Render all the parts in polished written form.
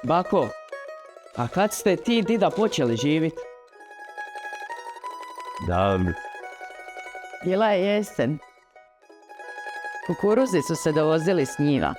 Bako, a kad ste ti i dida počeli živit? Davno. Bila je jesen. Kukuruzi su se dovozili s njiva.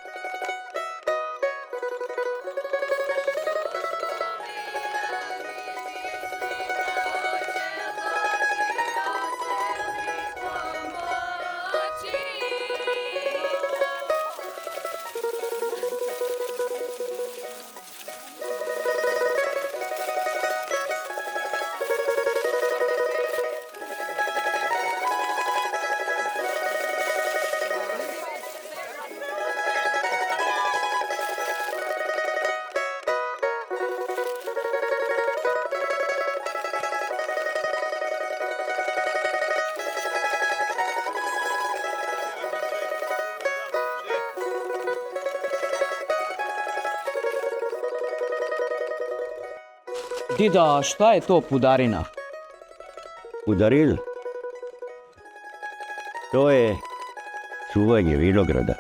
Dida, šta je to pudarina? Udaril? To je čuvanje vinograda.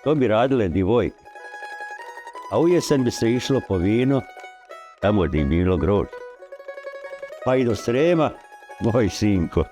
To bi radile divojke. A u jesen bi se išlo po vino, tamo gdje je bilo grožđe. Pa i do Srema, moj sinko.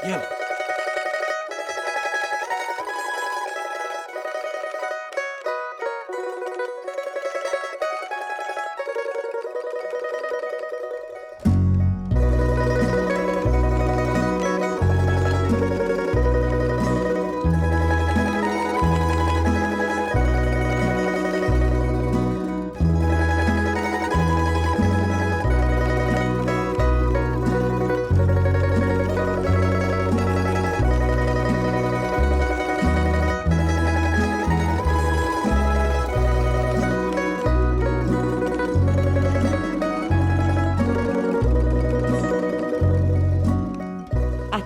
Jel?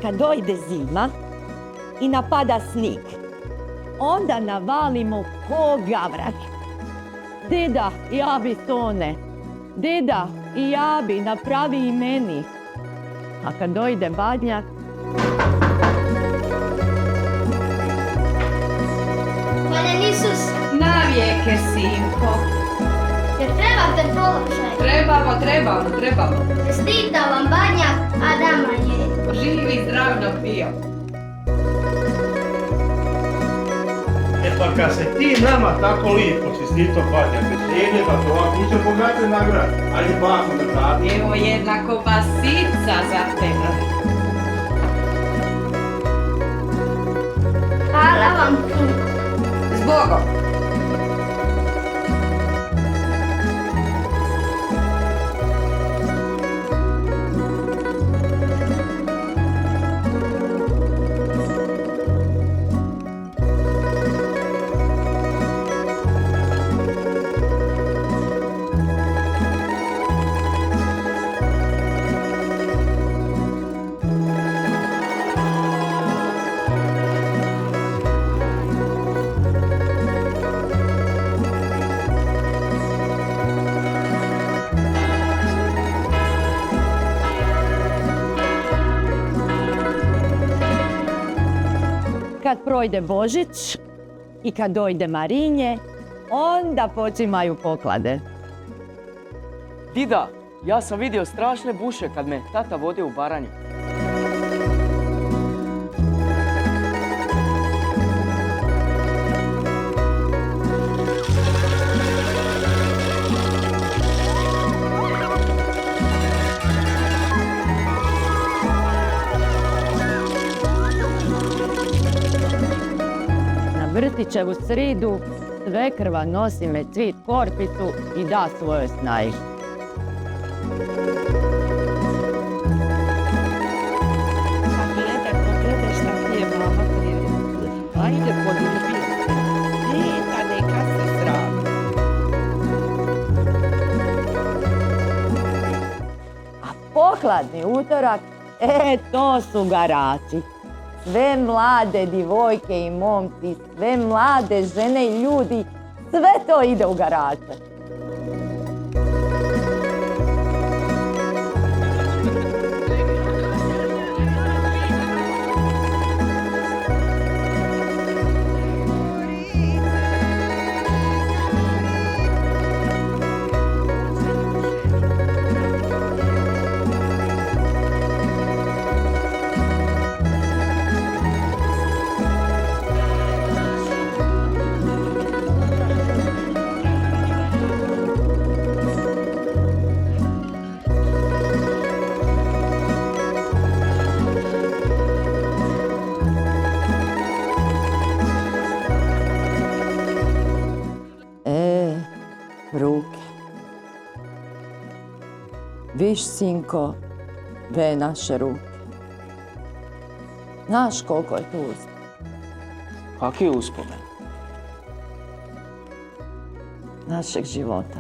Kad dojde zima i napada snijeg, onda navalimo ko gavrak. Deda, ja bi tone. Deda, i ja bi, napravi i meni. A kad dojde badnjak, Pane Isus, Navijeke, sinko. jer trebate položaj. Trebamo. Čestita vam badnjak, Adama je. Živi zdrav dok bio. E pa kad se ti nama tako lijepo čestito badnjak, žene pa to ovako uče bogate nagrad. Ajde baku da radi. Evo jedna kobasica za tebe. Hvala vam puno. Zbogom. kad projde Božić i kad dojde Marinje, onda počimaju poklade. Dida, ja sam vidio strašne buše kad me tata vodio u Baranju. Na Vrtićevu sridu svekrva nosi me cvit korpicu i da svojoj snaji. Pogledaj šta ti je mama priredila. Ajde, poljubi se. Dita, neka se srami. Prokladni utorak, to su garači. Sve mlade divojke i momci, sve mlade žene i ljudi, sve to ide u garače. Ruke. Viš, sinko, ve naše ruke. Znaš koliko je tužno. Kaki uspomen? Našeg života.